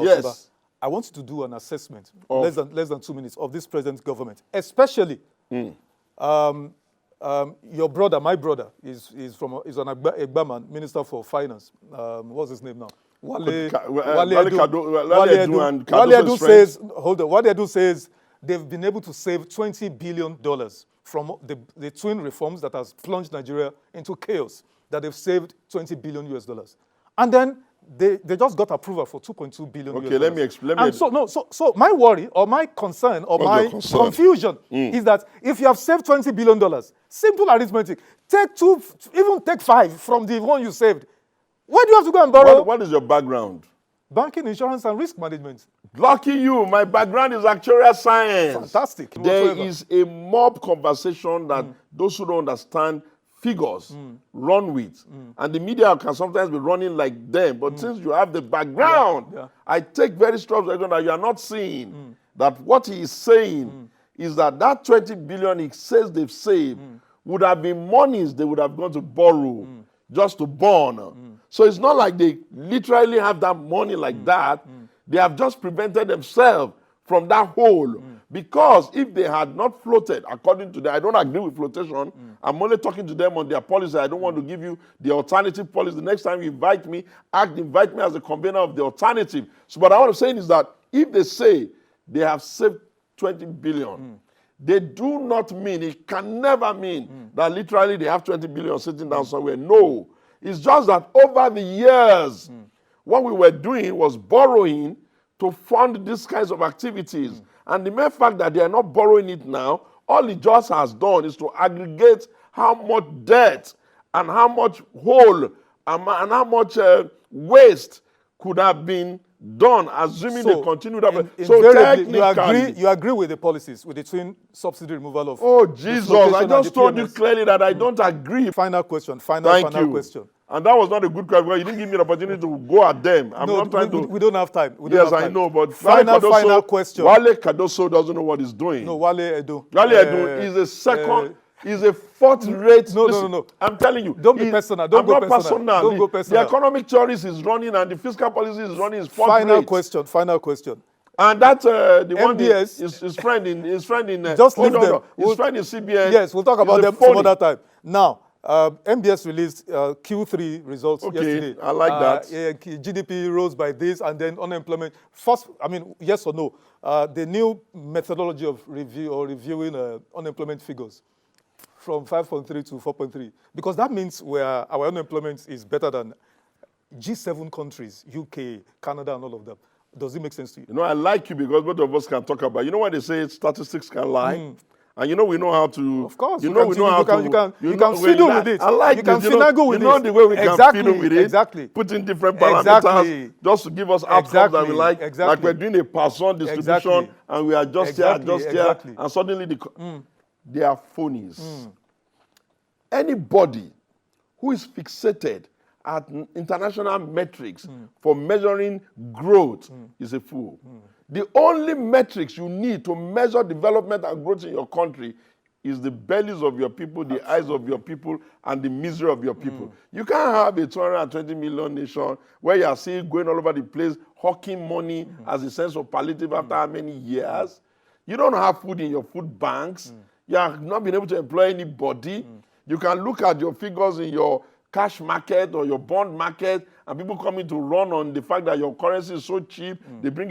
Yes. I want you to do an assessment, less than 2 minutes, of this present government, especially your brother, my brother, is an Egbaman, Minister for Finance. What's his name now? Wale Edun and Cardoso says, hold on, Wale Edun says they've been able to save $20 billion from the twin reforms that has plunged Nigeria into chaos, that they've saved $20 billion US. And then they just got approval for $2.2 billion. Okay, let me explain. And so my worry or my concern or my confusion is that if you have saved $20 billion, simple arithmetic, even take 5 from the one you saved. Why do you have to go and borrow? What is your background? Banking, insurance, and risk management. Lucky you, my background is actuarial science. Fantastic. There is a mob conversation that those who don't understand figures run with. And the media can sometimes be running like them. But since you have the background, I take very strong that you are not seeing that what he is saying is that 20 billion he says they've saved would have been monies they would have gone to borrow just to burn. So it's not like they literally have that money like that. They have just prevented themselves from that hole. Because if they had not floated, according to them, I don't agree with flotation. I'm only talking to them on their policy. I don't want to give you the alternative policy. The next time you invite me, invite me as a convener of the alternative. So what I want to say is that if they say they have saved 20 billion, they do not mean, it can never mean that literally they have 20 billion sitting down somewhere. No. It's just that over the years, what we were doing was borrowing to fund these kinds of activities. And the mere fact that they are not borrowing it now, all it just has done is to aggregate how much debt and how much hole and how much waste could have been done, assuming they continue that. So technically, you agree with the policies, with the twin subsidy removal of. Oh Jesus! I just told you clearly that I don't agree. Final question. Final question. And that was not a good question because you didn't give me the opportunity to go at them. I'm not trying to. We don't have time. Yes, I know, but final question. Wale Cardoso doesn't know what he's doing. No, Wale Edun. Wale Edun is a second. Is a fourth-rate. No. I'm telling you. Don't be personal. Don't go personal. Don't go personal. The economic tourist is running and the fiscal policy is running. Final question. And that the one MBS, his friend in just leave them. His friend in CBN. Yes, we'll talk about them some other time. Now, MBS released Q3 results yesterday. I like that. GDP rose by this, and then unemployment. First, yes or no? The new methodology of reviewing unemployment figures from 5.3 to 4.3, because that means our unemployment is better than G7 countries, UK, Canada, and all of them. Does it make sense to you? You know, I like you because both of us can talk about. You know what they say? Statistics can lie. And you know we know how to. Of course, you can fiddle with it. I like you can finagle with it. You know the way we can fiddle with it. Exactly. Put in different parameters just to give us outcomes that we like. Exactly. Like we're doing a person distribution and we are just here, and suddenly they are phonies. Anybody who is fixated at international metrics for measuring growth is a fool. The only metrics you need to measure development and growth in your country is the bellies of your people, the eyes of your people, and the misery of your people. You can't have a 220 million nation where you are seeing going all over the place, hawking money as a sense of palliative after how many years. You don't have food in your food banks. You have not been able to employ anybody. You can look at your figures in your cash market or your bond market, and people coming to run on the fact that your currency is so cheap, they bring